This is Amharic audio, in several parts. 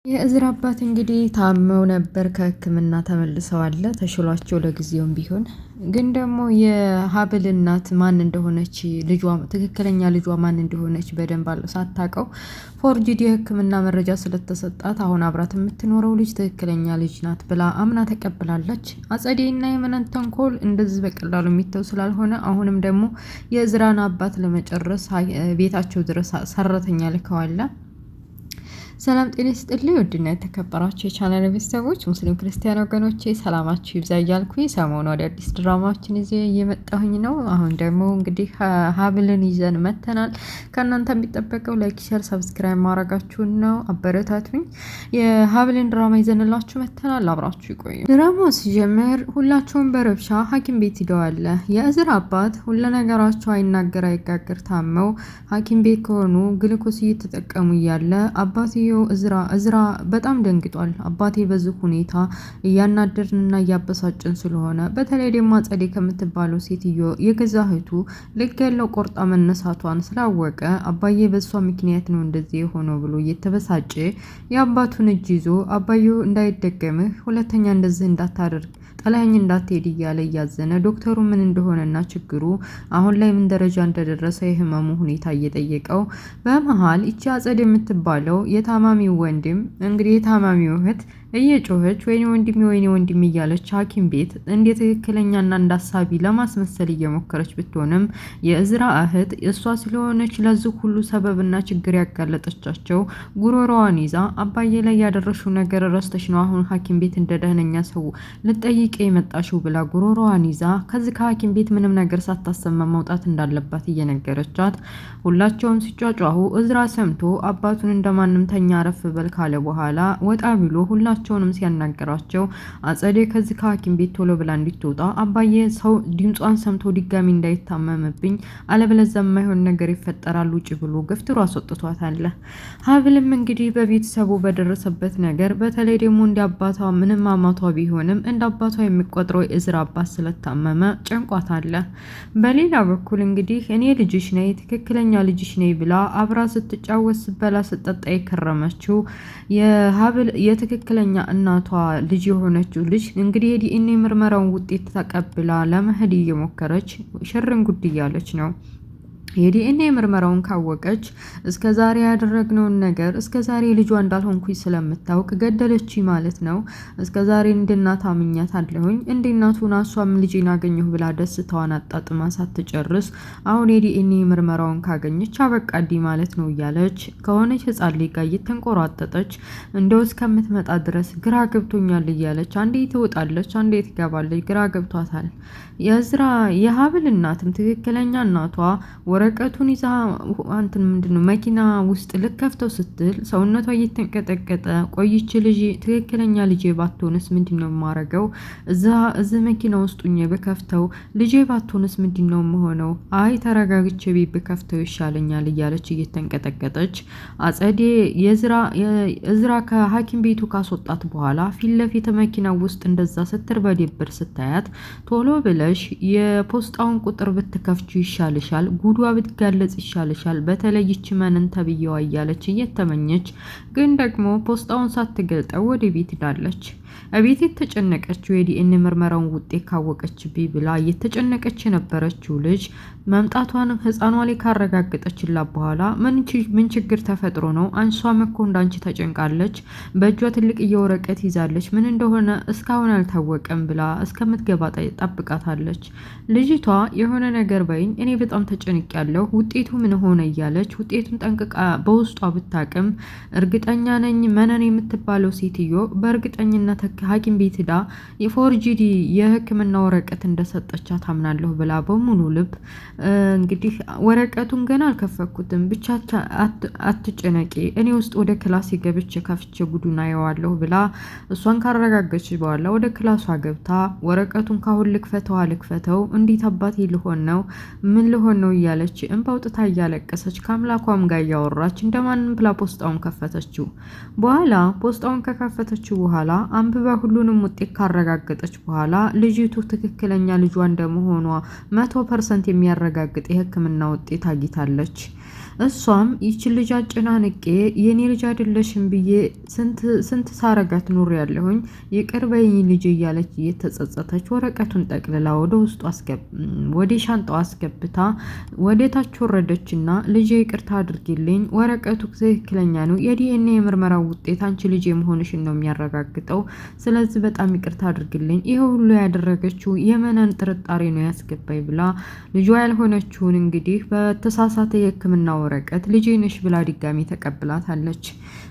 የእዝራ አባት እንግዲህ ታመው ነበር ከህክምና ተመልሰዋል ተሽሏቸው ለጊዜውም ቢሆን ግን ደግሞ የሀብል እናት ማን እንደሆነች ልጇ ትክክለኛ ልጇ ማን እንደሆነች በደንብ ሳታውቀው ፎርጂድ የህክምና መረጃ ስለተሰጣት አሁን አብራት የምትኖረው ልጅ ትክክለኛ ልጅ ናት ብላ አምና ተቀብላለች። አጸዴና የመነን ተንኮል እንደዚህ በቀላሉ የሚተው ስላልሆነ አሁንም ደግሞ የእዝራን አባት ለመጨረስ ቤታቸው ድረስ ሰራተኛ ልከዋል። ሰላም ጤና ይስጥልኝ ውድና የተከበራችሁ የቻናል ቤተሰቦች ሙስሊም ክርስቲያን ወገኖቼ ሰላማችሁ ይብዛ እያልኩኝ ሰሞኑ ወደ አዲስ ድራማዎችን ይዤ እየመጣሁኝ ነው። አሁን ደግሞ እንግዲህ ሀብልን ይዘን መተናል። ከእናንተ የሚጠበቀው ላይክ፣ ሼር፣ ሰብስክራይብ ማድረጋችሁን ነው። አበረታቱኝ። የሀብልን ድራማ ይዘንላችሁ መተናል። አብራችሁ ይቆዩ። ድራማው ሲጀምር ሁላቸውም በረብሻ ሐኪም ቤት ሂደዋል። የእዝራ አባት ሁሉ ነገራቸው አይናገር አይጋገር ታመው ሐኪም ቤት ከሆኑ ግልኮስ እየተጠቀሙ እያለ አባትየው እዝራ በጣም ደንግጧል። አባቴ በዚህ ሁኔታ እያናደርንና እያበሳጭን ስለሆነ በተለይ ደግሞ አጸዴ ከምትባለው ሴትዮ የገዛ እህቱ ልገለው ቆርጣ መነሳቷን ስላወቀ አባዬ በሷ ምክንያት ነው እንደዚህ የሆነው ብሎ እየተበሳጨ የአባቱን እጅ ይዞ አባዬው እንዳይደገምህ ሁለተኛ እንደዚህ እንዳታደርግ ጠላኝ እንዳትሄድ እያለ እያዘነ ዶክተሩ ምን እንደሆነና ችግሩ አሁን ላይ ምን ደረጃ እንደደረሰ የህመሙ ሁኔታ እየጠየቀው በመሃል እቺ አጸድ የምትባለው የታማሚው ወንድም እንግዲህ የታማሚው እህት እየጮኸች ወይኔ ወንድም እያለች ሐኪም ቤት እንደ ትክክለኛና እንዳሳቢ ለማስመሰል እየሞከረች ብትሆንም የእዝራ እህት እሷ ስለሆነች ለዚህ ሁሉ ሰበብና ችግር ያጋለጠቻቸው ጉሮሮዋን ይዛ አባዬ ላይ ያደረሽው ነገር ረስተሽ ነው አሁን ሐኪም ቤት እንደ ደህነኛ ሰው ልጠይቅ የመጣሽው ብላ ጉሮሮዋን ይዛ ከዚህ ከሐኪም ቤት ምንም ነገር ሳታሰማ መውጣት እንዳለባት እየነገረቻት ሁላቸውም ሲጫጫሁ እዝራ ሰምቶ አባቱን እንደማንም ተኛ አረፍ በል ካለ በኋላ ወጣ ብሎ ሁላቸውንም ሲያናገራቸው አጸዴ ከዚህ ከሐኪም ቤት ቶሎ ብላ እንድትወጣ አባዬ ሰው ድምጿን ሰምቶ ድጋሚ እንዳይታመምብኝ አለበለዚያ የማይሆን ነገር ይፈጠራል ውጭ ብሎ ገፍትሮ አስወጥቷታል። ሀብልም እንግዲህ በቤተሰቡ በደረሰበት ነገር በተለይ ደግሞ እንደ አባቷ ምንም አማቷ ቢሆንም እንደ አባቷ የሚቆጥረው የእዝራ አባት ስለታመመ ጨንቋታል። በሌላ በኩል እንግዲህ እኔ ልጅሽ ነኝ ትክክለኛ ልጅሽ ነኝ ብላ አብራ ስትጫወት ስትበላ ስትጠጣ የከረመችው የሀብል የትክክለኛ እናቷ ልጅ የሆነችው ልጅ እንግዲህ የዲኤንኤ ምርመራውን ውጤት ተቀብላ ለመሄድ እየሞከረች ሽርን ጉድ እያለች ነው። የዲኤንኤ ምርመራውን ካወቀች እስከዛሬ ያደረግነውን ነገር እስከዛሬ ልጇ እንዳልሆንኩኝ ስለምታውቅ ገደለች ማለት ነው። እስከዛሬ እንድናት አምኛት አለሁኝ እንድናቱን እሷም ልጄን አገኘሁ ብላ ደስታዋን አጣጥማ ሳትጨርስ አሁን የዲኤንኤ ምርመራውን ካገኘች አበቃዲ ማለት ነው እያለች ከሆነች ህጻን ልጅ ጋር እየተንቆራጠጠች እንደው እስከምትመጣ ድረስ ግራ ገብቶኛል እያለች አንዴ ትወጣለች አንዴ ትገባለች። ግራ ገብቷታል። የሀብል እናትም ትክክለኛ እናቷ ወረቀቱን ይዛ አንተን ምንድነው መኪና ውስጥ ልከፍተው ስትል ሰውነቷ እየተንቀጠቀጠ ቆይች ልጅ ትክክለኛ ልጄ ባትሆንስ ምንድነው ማረገው እዛ መኪና ውስጡኝ በከፍተው ልጄ ባትሆንስ ምንድነው መሆነው አይ ተረጋግቼ ቤት በከፍተው ይሻለኛል እያለች እየተንቀጠቀጠች አጸዴ የእዝራ ከሐኪም ቤቱ ካስወጣት በኋላ ፊት ለፊት መኪና ውስጥ እንደዛ ስትርበደብር ስታያት ቶሎ ብለሽ የፖስጣውን ቁጥር ብትከፍቹ ይሻልሻል ጉዷ ብትጋለጽ ይሻልሻል በተለይ ይች መነን ተብየዋ እያለች እየተመኘች ግን ደግሞ ፖስጣውን ሳትገልጠው ወደ ቤት ሄዳለች። እቤት የተጨነቀችው የዲኤንኤ ምርመራውን ውጤት ካወቀችብኝ ብላ እየተጨነቀች የነበረችው ልጅ መምጣቷን ህፃኗ ላይ ካረጋገጠችላት በኋላ ምን ችግር ተፈጥሮ ነው አንሷም እኮ እንዳንቺ ተጨንቃለች በእጇ ትልቅ የወረቀት ይዛለች ምን እንደሆነ እስካሁን አልታወቀም ብላ እስከምትገባ ጠብቃታለች። ልጅቷ የሆነ ነገር በይኝ እኔ በጣም ተጨንቄያለሁ ውጤቱ ምን ሆነ እያለች ውጤቱን ጠንቅቃ በውስጧ ብታቅም እርግጠኛ ነኝ መነን የምትባለው ሴትዮ በእርግጠኝነት ሐኪም ቤት ሄዳ የፎርጂዲ የህክምና ወረቀት እንደሰጠቻት አምናለሁ ብላ በሙሉ ልብ እንግዲህ ወረቀቱን ገና አልከፈኩትም ብቻ አትጨነቂ እኔ ውስጥ ወደ ክላስ ገብቼ ከፍቼ ጉዱን አየዋለሁ ብላ እሷን ካረጋገች በኋላ ወደ ክላሷ ገብታ ወረቀቱን ካሁን ልክፈተው እንዴት አባቴ ልሆን ነው ምን ልሆን ነው እያለች እንባውጥታ እያለቀሰች ከአምላኳም ጋር እያወራች እንደማንም ብላ ፖስጣውን ከፈተችው። በኋላ ፖስጣውን ከከፈተችው በኋላ አንብባ ሁሉንም ውጤት ካረጋገጠች በኋላ ልጅቱ ትክክለኛ ልጇ እንደመሆኗ 100% የሚያረጋግጥ የህክምና ውጤት አግኝታለች። እሷም ይችን ልጅ አጨናንቄ የኔ ልጅ አይደለሽም ብዬ ስንት ሳረጋት ኑር ያለሁኝ ይቅር በይኝ ልጅ እያለች እየተጸጸተች ወረቀቱን ጠቅልላ ወደ ሻንጣው አስገብታ ወደ ታች ወረደችና ልጅ ይቅርታ አድርጊልኝ፣ ወረቀቱ ትክክለኛ ነው፣ የዲኤንኤ የምርመራው ውጤት አንቺ ልጅ የመሆንሽን ነው የሚያረጋግጠው። ስለዚህ በጣም ይቅርታ አድርግልኝ። ይሄ ሁሉ ያደረገችው የመነን ጥርጣሬ ነው ያስገባኝ ብላ ልጇ ያልሆነችውን እንግዲህ በተሳሳተ የሕክምና ወረቀት ልጄ ነሽ ብላ ድጋሚ ተቀብላታለች።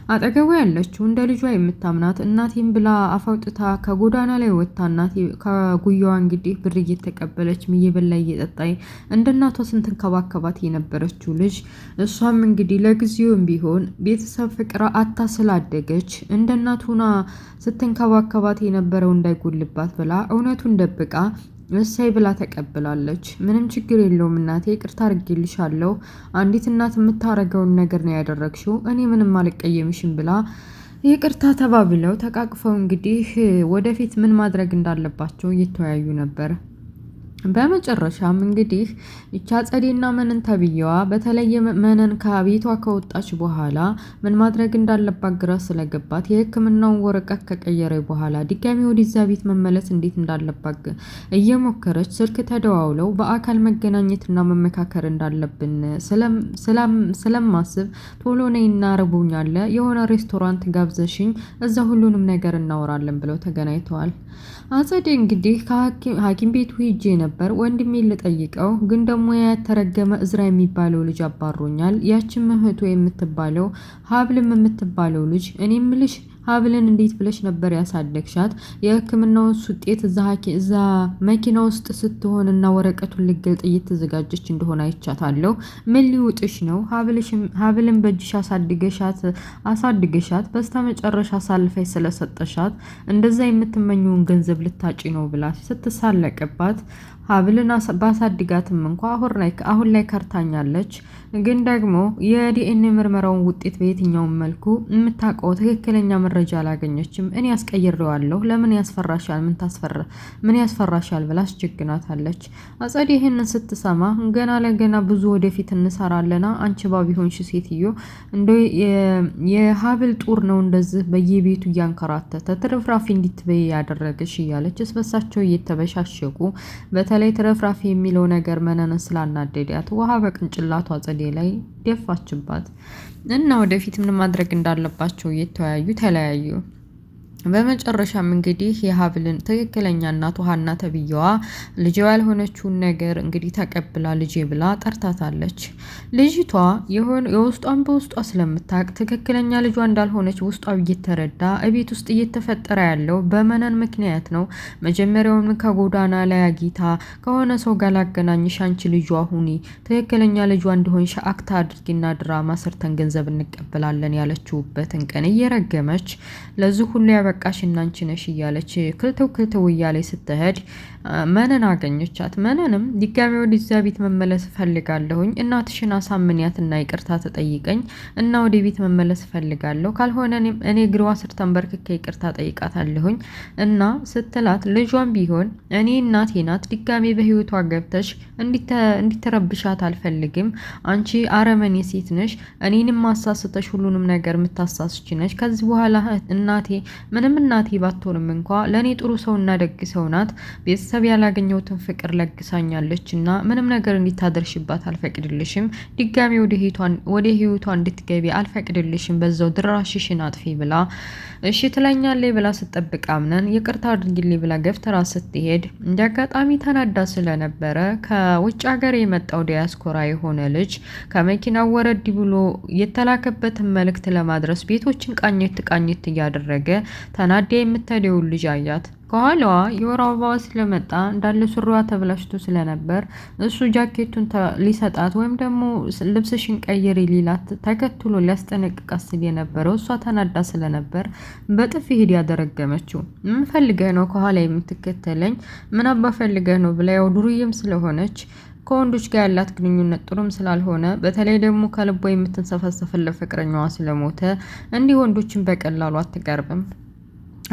አጠገቡ ያለችው እንደ ልጇ የምታምናት እናቴም ብላ አፋውጥታ ከጎዳና ላይ ወጥታ እናቴ ከጉያዋ እንግዲህ ብር እየተቀበለች እየበላ እየጠጣይ እንደ እናቷ ስንትንከባከባት የነበረችው ልጅ እሷም እንግዲህ ለጊዜውም ቢሆን ቤተሰብ ፍቅር አታ ስላደገች እንደ እናቱና ስትንከባከባት የነበረው እንዳይጎልባት ብላ እውነቱን ደብቃ እሰይ ብላ ተቀብላለች። ምንም ችግር የለውም እናቴ ይቅርታ አድርጌልሻለሁ፣ አንዲት እናት የምታረገውን ነገር ነው ያደረግሽው፣ እኔ ምንም አልቀየምሽም ብላ ይቅርታ ተባብለው ተቃቅፈው እንግዲህ ወደፊት ምን ማድረግ እንዳለባቸው እየተወያዩ ነበር። በመጨረሻም እንግዲህ ይቻ ጸዴና መነን ተብዬዋ በተለይ መነን ከቤቷ ከወጣች በኋላ ምን ማድረግ እንዳለባት ግራ ስለገባት የሕክምናውን ወረቀት ከቀየረ በኋላ ድጋሚ ወደዛ ቤት መመለስ እንዴት እንዳለባት እየሞከረች ስልክ ተደዋውለው በአካል መገናኘትና መመካከር እንዳለብን ስለማስብ ቶሎ ነይና ርቦኛል፣ የሆነ ሬስቶራንት ጋብዘሽኝ እዛ ሁሉንም ነገር እናወራለን ብለው ተገናኝተዋል። አጸዴ እንግዲህ ከሐኪም ቤቱ ሄጄ ነበር ወንድሜ ልጠይቀው፣ ግን ደግሞ ያተረገመ እዝራ የሚባለው ልጅ አባሮኛል። ያችን እህቱ የምትባለው ሀብልም የምትባለው ልጅ እኔ ምልሽ ሀብልን እንዴት ብለሽ ነበር ያሳደግሻት? የሕክምናውን ውጤት እዛ መኪና ውስጥ ስትሆንና ወረቀቱን ልገልጥ እየተዘጋጀች እንደሆነ አይቻታለሁ። ምን ሊውጥሽ ነው? ሀብልን በእጅሽ አሳድገሻት በስተመጨረሻ አሳልፈሽ ስለሰጠሻት እንደዛ የምትመኘውን ገንዘብ ልታጪ ነው ብላ ስትሳለቅባት ሀብልን ባሳድጋትም እንኳ አሁን ላይ ከርታኛለች። ግን ደግሞ የዲኤንኤ ምርመራውን ውጤት በየትኛውም መልኩ የምታውቀው ትክክለኛ መረጃ አላገኘችም። እኔ ያስቀይሬዋለሁ፣ ለምን ያስፈራሻል? ምን ያስፈራሻል ብላ አስጀግናታለች። አጸዴ ይህንን ስትሰማ ገና ለገና ብዙ ወደፊት እንሰራለና አንቺ ባቢሆንሽ ሴትዮ እንደ የሀብል ጡር ነው እንደዚህ በየቤቱ እያንከራተተ ትርፍራፊ እንዲትበይ ያደረገሽ እያለች እስበሳቸው እየተበሻሸቁ በተለይ ትርፍራፊ የሚለው ነገር መነንን ስላናደዳት ውሃ በቅንጭላቷ ጸዴ ላይ ደፋችባት እና ወደፊት ምን ማድረግ እንዳለባቸው እየተወያዩ ተለያዩ። በመጨረሻም እንግዲህ የሀብልን ትክክለኛ እናቱ ሀና ተብዬዋ ልጅ ያልሆነችውን ነገር እንግዲህ ተቀብላ ልጄ ብላ ጠርታታለች። ልጅቷ የውስጧን በውስጧ ስለምታውቅ ትክክለኛ ልጇ እንዳልሆነች ውስጧ እየተረዳ እቤት ውስጥ እየተፈጠረ ያለው በመነን ምክንያት ነው። መጀመሪያውን ከጎዳና ላይ አጊታ ከሆነ ሰው ጋር ላገናኝሽ፣ አንቺ ልጇ ሁኒ፣ ትክክለኛ ልጇ እንደሆንሽ አክታ አድርጊና ድራማ ሰርተን ገንዘብ እንቀበላለን ያለችውበትን ቀን እየረገመች ለዚህ ሁሉ በቃሽ እናንቺ ነሽ እያለች ክልተው እያለች ስትሄድ መነን አገኘቻት። መነንም ድጋሚ ወደዛ ቤት መመለስ ፈልጋለሁኝ፣ እናትሽን አሳምንያትና ይቅርታ ተጠይቀኝ እና ወደ ቤት መመለስ ፈልጋለሁ፣ ካልሆነ እኔ ግሯ ስር ተንበርክኬ ይቅርታ ጠይቃታለሁኝ እና ስትላት ልጇን ቢሆን እኔ እናቴ ናት፣ ድጋሚ በህይወቷ ገብተሽ እንዲተረብሻት አልፈልግም። አንቺ አረመኔ ሴት ነሽ፣ እኔንም ማሳስተሽ ሁሉንም ነገር የምታሳስች ነሽ። ከዚህ በኋላ እናቴ ምንም እናቴ ባትሆንም እንኳ ለእኔ ጥሩ ሰውና ደግ ሰው ናት። ቤተሰብ ያላገኘሁትን ፍቅር ለግሳኛለች እና ምንም ነገር እንዲታደርሽባት አልፈቅድልሽም። ድጋሚ ወደ ህይወቷ እንድትገቢ አልፈቅድልሽም። በዛው ድራሽሽን አጥፊ ብላ እሺ ትለኛለች ብላ ስትጠብቅ አምነን ይቅርታ አድርጊልኝ ብላ ገፍትራ ስትሄድ እንደ አጋጣሚ ተናዳ ስለነበረ ከውጭ ሀገር የመጣው ዲያስፖራ የሆነ ልጅ ከመኪናው ወረድ ብሎ የተላከበትን መልእክት ለማድረስ ቤቶችን ቃኘት እያደረገ ተናዳ የምትሄደውን ልጅ አያት። ከኋላዋ የወር አበባዋ ስለመጣ እንዳለ ሱሪዋ ተበላሽቶ ስለነበር እሱ ጃኬቱን ሊሰጣት ወይም ደግሞ ልብስሽን ቀይሪ ሊላት ተከትሎ ሊያስጠነቅቃት ስል የነበረው እሷ ተናዳ ስለነበር በጥፊ ሂድ ያደረገመችው። ምን ፈልገህ ነው ከኋላ የምትከተለኝ? ምን አባ ፈልገህ ነው ብላ ያው ዱርዬም ስለሆነች ከወንዶች ጋር ያላት ግንኙነት ጥሩም ስላልሆነ በተለይ ደግሞ ከልቧ የምትንሰፈሰፍለት ፍቅረኛዋ ስለሞተ እንዲህ ወንዶችን በቀላሉ አትቀርብም።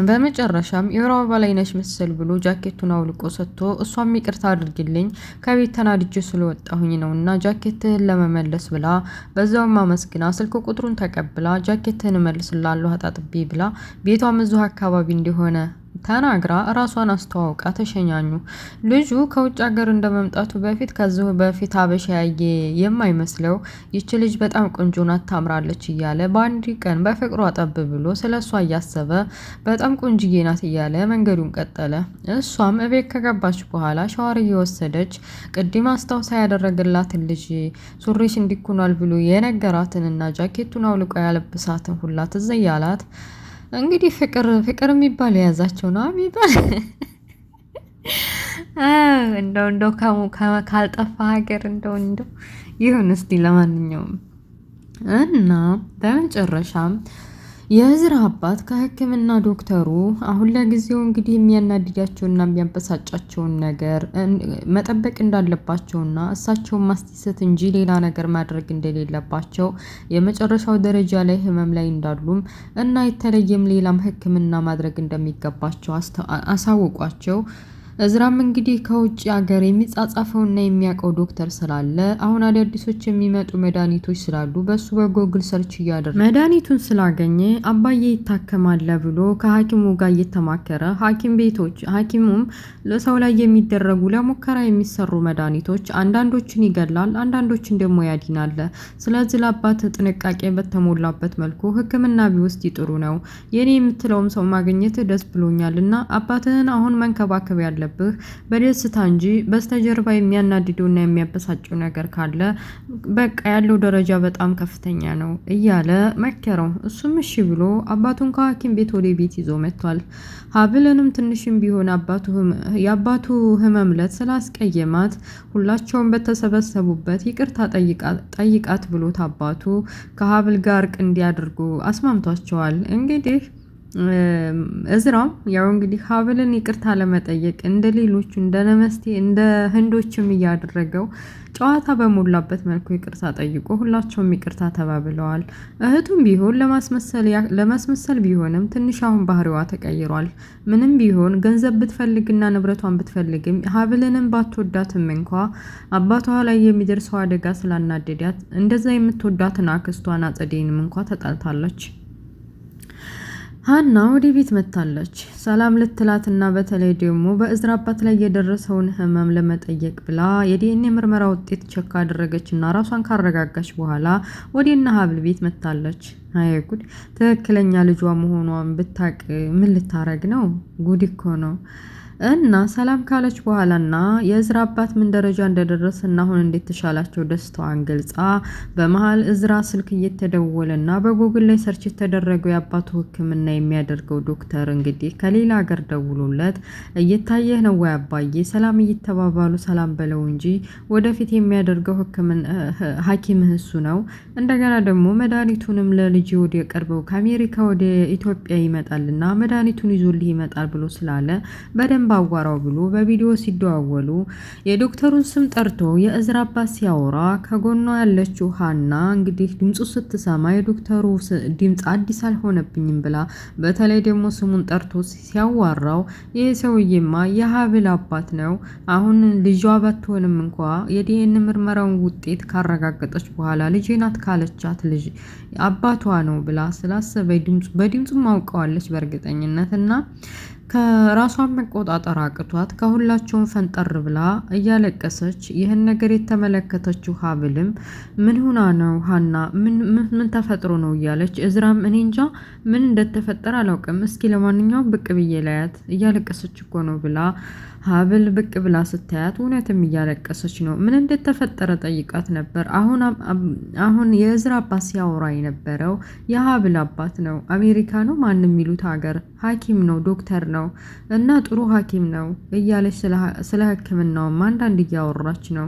በመጨረሻም የወር አበባ ላይ ነሽ መሰል ብሎ ጃኬቱን አውልቆ ሰጥቶ እሷም ይቅርታ አድርግልኝ ከቤት ተናድጄ ስለወጣሁኝ ነው እና ጃኬትህን ለመመለስ ብላ በዛውም አመስግና ስልክ ቁጥሩን ተቀብላ ጃኬትህን እመልስላለሁ አጣጥቤ ብላ ቤቷም እዚሁ አካባቢ እንደሆነ ተናግራ ራሷን አስተዋውቃ ተሸኛኙ። ልጁ ከውጭ ሀገር እንደመምጣቱ በፊት ከዚሁ በፊት ሀበሻ ያየ የማይመስለው ይች ልጅ በጣም ቆንጆ ናት ታምራለች እያለ በአንድ ቀን በፍቅሯ ጠብ ብሎ ስለ እሷ እያሰበ በጣም ቆንጅዬ ናት እያለ መንገዱን ቀጠለ። እሷም እቤት ከገባች በኋላ ሻወር እየወሰደች ቅድም አስታውሳ ያደረገላትን ልጅ ሱሪሽ እንዲኩኗል ብሎ የነገራትንና ጃኬቱን አውልቆ ያለብሳትን ሁላ ትዝ እያላት እንግዲህ ፍቅር የሚባል የያዛቸው ነው የሚባል እንደው ካልጠፋ ሀገር እንደው ይሁን እስቲ ለማንኛውም እና በመጨረሻም የእዝራ አባት ከሕክምና ዶክተሩ አሁን ለጊዜው እንግዲህ የሚያናድዳቸውና የሚያበሳጫቸውን ነገር መጠበቅ እንዳለባቸውና እሳቸውን ማስደሰት እንጂ ሌላ ነገር ማድረግ እንደሌለባቸው የመጨረሻው ደረጃ ላይ ህመም ላይ እንዳሉም እና የተለየም ሌላም ሕክምና ማድረግ እንደሚገባቸው አሳውቋቸው እዝራም እንግዲህ ከውጭ ሀገር የሚጻጻፈውና የሚያውቀው ዶክተር ስላለ አሁን አዳዲሶች የሚመጡ መድኃኒቶች ስላሉ በሱ በጎግል ሰርች እያደረገ መድኃኒቱን ስላገኘ አባዬ ይታከማል ብሎ ከሐኪሙ ጋር እየተማከረ ሐኪሙም ለሰው ላይ የሚደረጉ ለሙከራ የሚሰሩ መድኃኒቶች አንዳንዶችን ይገላል፣ አንዳንዶችን ደግሞ ያድናል። ስለዚህ ለአባት ጥንቃቄ በተሞላበት መልኩ ሕክምና ቢወስድ ጥሩ ነው። የኔ የምትለውም ሰው ማግኘት ደስ ብሎኛልና አባትህን አሁን መንከባከብ ያለ በደስታ እንጂ በስተጀርባ የሚያናድደውና የሚያበሳጨው ነገር ካለ በቃ ያለው ደረጃ በጣም ከፍተኛ ነው እያለ መከረው። እሱም እሺ ብሎ አባቱን ከሐኪም ቤት ወደ ቤት ይዞ መጥቷል። ሀብልንም ትንሽም ቢሆን የአባቱ ህመም ዕለት ስላስቀየማት ሁላቸውም በተሰበሰቡበት ይቅርታ ጠይቃት ብሎት አባቱ ከሀብል ጋር እርቅ እንዲያደርጉ አስማምቷቸዋል። እንግዲህ እዝራም ያው እንግዲህ ሀብልን ይቅርታ ለመጠየቅ እንደ ሌሎቹ እንደ ነመስቴ እንደ ህንዶችም እያደረገው ጨዋታ በሞላበት መልኩ ይቅርታ ጠይቆ ሁላቸውም ይቅርታ ተባብለዋል። እህቱም ቢሆን ለማስመሰል ቢሆንም ትንሽ አሁን ባህሪዋ ተቀይሯል። ምንም ቢሆን ገንዘብ ብትፈልግና ንብረቷን ብትፈልግም ሀብልንም ባትወዳትም እንኳ አባቷ ላይ የሚደርሰው አደጋ ስላናደዳት እንደዛ የምትወዳትን አክስቷን አጸዴንም እንኳ ተጣልታለች። ሀና ወደ ቤት መታለች። ሰላም ልትላትና በተለይ ደግሞ በእዝራ አባት ላይ የደረሰውን ህመም ለመጠየቅ ብላ የዲኤንኤ ምርመራ ውጤት ቸክ አደረገችና ራሷን ካረጋጋች በኋላ ወደና ሀብል ቤት መታለች። አይ ጉድ! ትክክለኛ ልጇ መሆኗን ብታቅ ምን ልታረግ ነው? ጉድ እኮ ነው። እና ሰላም ካለች በኋላና የእዝራ አባት ምን ደረጃ እንደደረሰና አሁን እንዴት ተሻላቸው ደስታዋን ገልጻ በመሃል እዝራ ስልክ እየተደወለና በጉግል ላይ ሰርች የተደረገው የአባቱ ሕክምና የሚያደርገው ዶክተር እንግዲህ ከሌላ ሀገር ደውሎለት እየታየህ ነው ወይ አባዬ ሰላም እየተባባሉ ሰላም በለው እንጂ ወደፊት የሚያደርገው ሐኪምህ እሱ ነው። እንደገና ደግሞ መድኃኒቱንም ለልጅ ወደ ቀርበው ከአሜሪካ ወደ ኢትዮጵያ ይመጣልና መድኃኒቱን ይዞልህ ይመጣል ብሎ ስላለ በደንብ አዋራው ብሎ በቪዲዮ ሲደዋወሉ የዶክተሩን ስም ጠርቶ የእዝራ አባት ሲያወራ ከጎኗ ያለችው ሀና እንግዲህ ድምፁ ስትሰማ የዶክተሩ ድምፅ አዲስ አልሆነብኝም ብላ በተለይ ደግሞ ስሙን ጠርቶ ሲያዋራው ይህ ሰውዬማ የሀብል አባት ነው። አሁን ልጇ ባትሆንም እንኳ የዲኤንኤ ምርመራውን ውጤት ካረጋገጠች በኋላ ልጄ ናት ካለቻት ልጅ አባቷ ነው ብላ ስላሰበ በድምፁም አውቀዋለች በእርግጠኝነት እና ከራሷን መቆጣጠር አቅቷት ከሁላቸውም ፈንጠር ብላ እያለቀሰች ይህን ነገር የተመለከተችው ሀብልም ምን ሆና ነው ሀና ምን ተፈጥሮ ነው እያለች እዝራም እኔ እንጃ ምን እንደተፈጠረ አላውቅም፣ እስኪ ለማንኛውም ብቅ ብዬ ላያት እያለቀሰች እኮ ነው ብላ ሀብል ብቅ ብላ ስታያት እውነትም እያለቀሰች ነው። ምን እንደተፈጠረ ጠይቃት ነበር። አሁን የእዝራ አባት ሲያወራ የነበረው የሀብል አባት ነው። አሜሪካ ነው ማንም የሚሉት ሀገር ሐኪም ነው፣ ዶክተር ነው እና ጥሩ ሐኪም ነው እያለች ስለ ሕክምናውም አንዳንድ እያወራች ነው።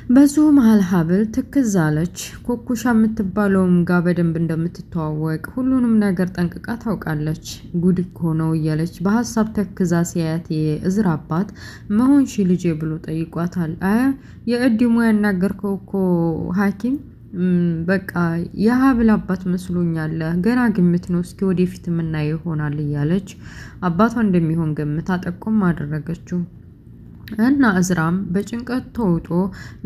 በዙ መሀል ሀብል ትክዝ አለች። ኮኩሻ የምትባለውም ጋር በደንብ እንደምትተዋወቅ ሁሉንም ነገር ጠንቅቃ ታውቃለች። ጉድ እኮ ነው እያለች በሀሳብ ተክዛ ሲያያት የእዝራ አባት መሆንሽ ልጄ ብሎ ጠይቋታል። የእድሙ ያናገርከው እኮ ሐኪም በቃ የሀብል አባት መስሎኛል፣ ገና ግምት ነው፣ እስኪ ወደፊት የምናየው ይሆናል እያለች አባቷ እንደሚሆን ገምታ ጠቆም አደረገችው። እና እዝራም በጭንቀት ተውጦ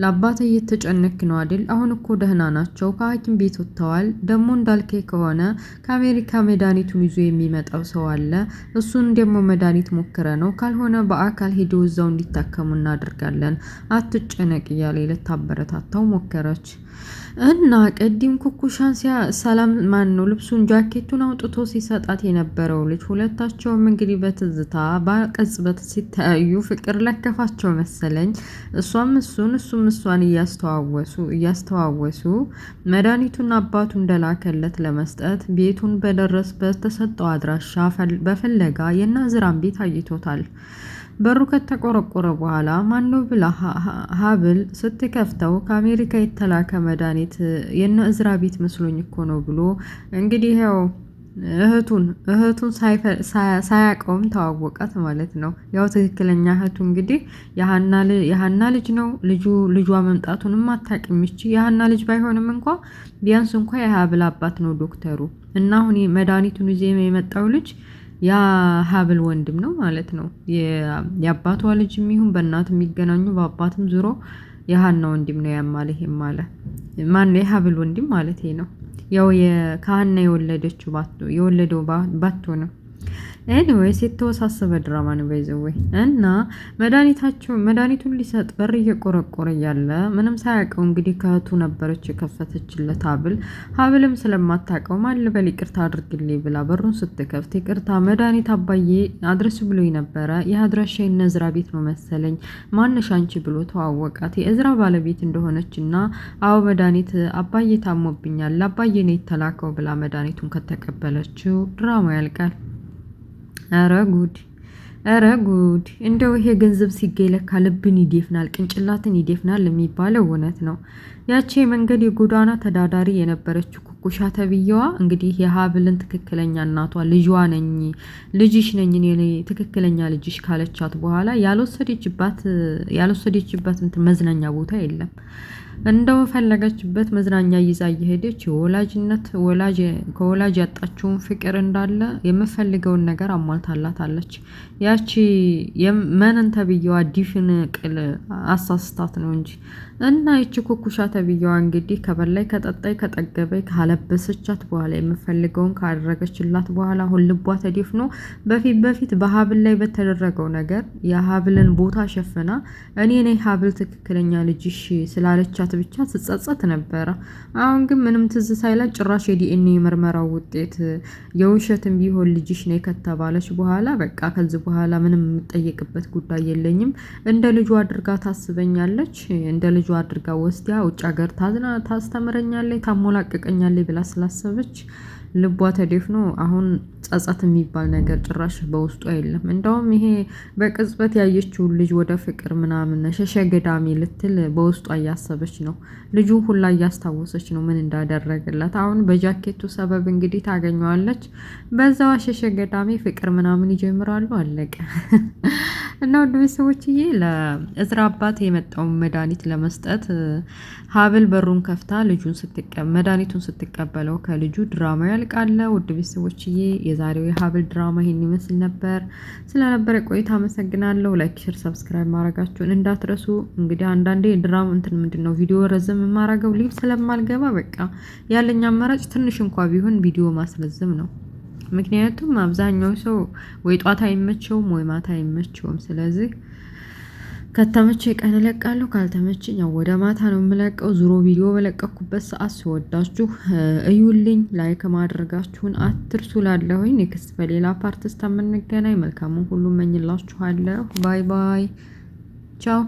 ለአባቴ እየተጨነክ ነው አይደል? አሁን እኮ ደህና ናቸው፣ ከሐኪም ቤት ወጥተዋል። ደግሞ እንዳልኬ ከሆነ ከአሜሪካ መድኃኒቱን ይዞ የሚመጣው ሰው አለ። እሱን ደግሞ መድኃኒት ሞክረ ነው፣ ካልሆነ በአካል ሄደው እዛው እንዲታከሙ እናደርጋለን። አትጨነቅ እያለ ልታበረታታው ሞከረች። እና ቅድም ኩኩሻን ሰላም ማን ነው ልብሱን ጃኬቱን አውጥቶ ሲሰጣት የነበረው ልጅ፣ ሁለታቸውም እንግዲህ በትዝታ በቅጽበት ሲተያዩ ፍቅር ለከፋቸው መሰለኝ። እሷም እሱም እሷን እያስተዋወሱ መድኃኒቱን አባቱ እንደላከለት ለመስጠት ቤቱን በተሰጠው አድራሻ በፍለጋ የናዝራን ቤት አይቶታል። በሩ ከተቆረቆረ በኋላ ማነው ብላ ሀብል ስትከፍተው ከአሜሪካ የተላከ መድኃኒት የነ እዝራ ቤት መስሎኝ እኮ ነው ብሎ እንግዲህ ያው እህቱን ሳያውቀውም ተዋወቃት ማለት ነው። ያው ትክክለኛ እህቱ እንግዲህ የሀና ልጅ ነው። ልጇ መምጣቱንም አታውቅም። ይቺ የሀና ልጅ ባይሆንም እንኳ ቢያንስ እንኳ የሀብል አባት ነው ዶክተሩ። እና አሁን መድኃኒቱን ይዞ የመጣው ልጅ ያ ሀብል ወንድም ነው ማለት ነው። የአባቷ ልጅ የሚሆን በእናት የሚገናኙ በአባትም ዙሮ የሀና ወንድም ነው። ያማለ ይማለ ማን ነው? የሀብል ወንድም ማለት ነው። ያው ከሀና የወለደው ባቶ ነው። ኤኒዌይስ የተወሳሰበ ድራማ ነው ባይዘወይ። እና መድኃኒቱን ሊሰጥ በር እየቆረቆረ እያለ ምንም ሳያውቀው እንግዲህ ከእህቱ ነበረች የከፈተችለት ሀብልም ስለማታውቀው ማን ልበል ይቅርታ አድርግልኝ ብላ በሩን ስትከፍት ይቅርታ መድኃኒት አባዬ አድረስ ብሎኝ ነበረ፣ የአድራሻ የእዝራ ቤት ነው መሰለኝ፣ ማነሽ አንቺ ብሎ ተዋወቃት። የእዝራ ባለቤት እንደሆነች እና አዎ መድኃኒት አባዬ ታሞብኛል ለአባዬ ነው የተላከው ብላ መድኃኒቱን ከተቀበለችው ድራማ ያልቃል። ኧረ ጉድ! እንደው ይሄ ገንዘብ ሲገኝ ለካ ልብን ይደፍናል፣ ቅንጭላትን ይደፍናል የሚባለው እውነት ነው። ያቺ የመንገድ የጎዳና ተዳዳሪ የነበረችው ኩኩሻ ተብዬዋ እንግዲህ የሀብልን ትክክለኛ እናቷ ልጅሽ ነኝ እኔ ትክክለኛ ልጅሽ ካለቻት በኋላ ያልወሰደችበት መዝናኛ ቦታ የለም። እንደው ፈለገችበት መዝናኛ ይዛ እየሄደች ከወላጅ ያጣችውን ፍቅር እንዳለ የምፈልገውን ነገር አሟልታላታለች። ያቺ መነን ተብዬዋ ዲፍን ቅል አሳስታት ነው እንጂ። እና ይቺ ኩኩሻ ተብዬዋ እንግዲህ ከበላይ ከጠጣይ ከጠገበይ ካለበሰቻት በኋላ የምፈልገውን ካደረገችላት በኋላ አሁን ልቧ ተደፍኖ በፊት በሀብል ላይ በተደረገው ነገር የሀብልን ቦታ ሸፍና እኔ ነኝ ሀብል ትክክለኛ ልጅሽ ስላለቻት ብቻ ትጸጸት ነበረ። አሁን ግን ምንም ትዝ ሳይላት ጭራሽ የዲኤንኤ ምርመራው ውጤት የውሸትም ቢሆን ልጅሽ ነኝ ከተባለች በኋላ በቃ ከዚህ በኋላ ምንም የምጠየቅበት ጉዳይ የለኝም፣ እንደ ልጇ አድርጋ ታስበኛለች፣ እንደ ልጇ አድርጋ ወስዲያ ውጭ ሀገር ታስተምረኛለች፣ ታሞላቀቀኛለች ብላ ስላሰበች ልቧ ተደፍኖ አሁን ጸጸት የሚባል ነገር ጭራሽ በውስጧ የለም። እንደውም ይሄ በቅጽበት ያየችውን ልጅ ወደ ፍቅር ምናምን ሸሸ ገዳሚ ልትል በውስጧ እያሰበች ነው። ልጁ ሁላ እያስታወሰች ነው ምን እንዳደረገላት። አሁን በጃኬቱ ሰበብ እንግዲህ ታገኘዋለች። በዛው ሸሸ ገዳሚ ፍቅር ምናምን ይጀምራሉ። አለቀ። እና ወደ ቤተሰቦችዬ ለእዝራ አባት የመጣውን መድኃኒት ለመስጠት ሀብል በሩን ከፍታ መድኃኒቱን ስትቀበለው ከልጁ ድራማ ያልቃል። ውድ ቤተሰቦችዬ የዛሬው የሀብል ድራማ ይሄን ይመስል ነበር። ስለነበረ ቆይታ አመሰግናለሁ። ላይክ፣ ሼር፣ ሰብስክራይብ ማድረጋችሁን እንዳትረሱ። እንግዲህ አንዳንዴ ድራማ ምንድነው ቪዲዮ ረዘም የማረገው ሊቭ ስለማልገባ በቃ ያለኝ አማራጭ ትንሽ እንኳ ቢሆን ቪዲዮ ማስረዘም ነው። ምክንያቱም አብዛኛው ሰው ወይ ጧት አይመቸውም ወይ ማታ አይመቸውም። ስለዚህ ከተመቸ ቀን እለቃለሁ፣ ካልተመቸኝ ያው ወደ ማታ ነው የምለቀው። ዙሮ ቪዲዮ በለቀኩበት ሰዓት ሲወዳችሁ እዩልኝ፣ ላይክ ማድረጋችሁን አትርሱ። ላለሁኝ ኔክስት በሌላ ፓርት እስከምንገናኝ መልካሙን ሁሉ እመኝላችኋለሁ። ባይ ባይ፣ ቻው።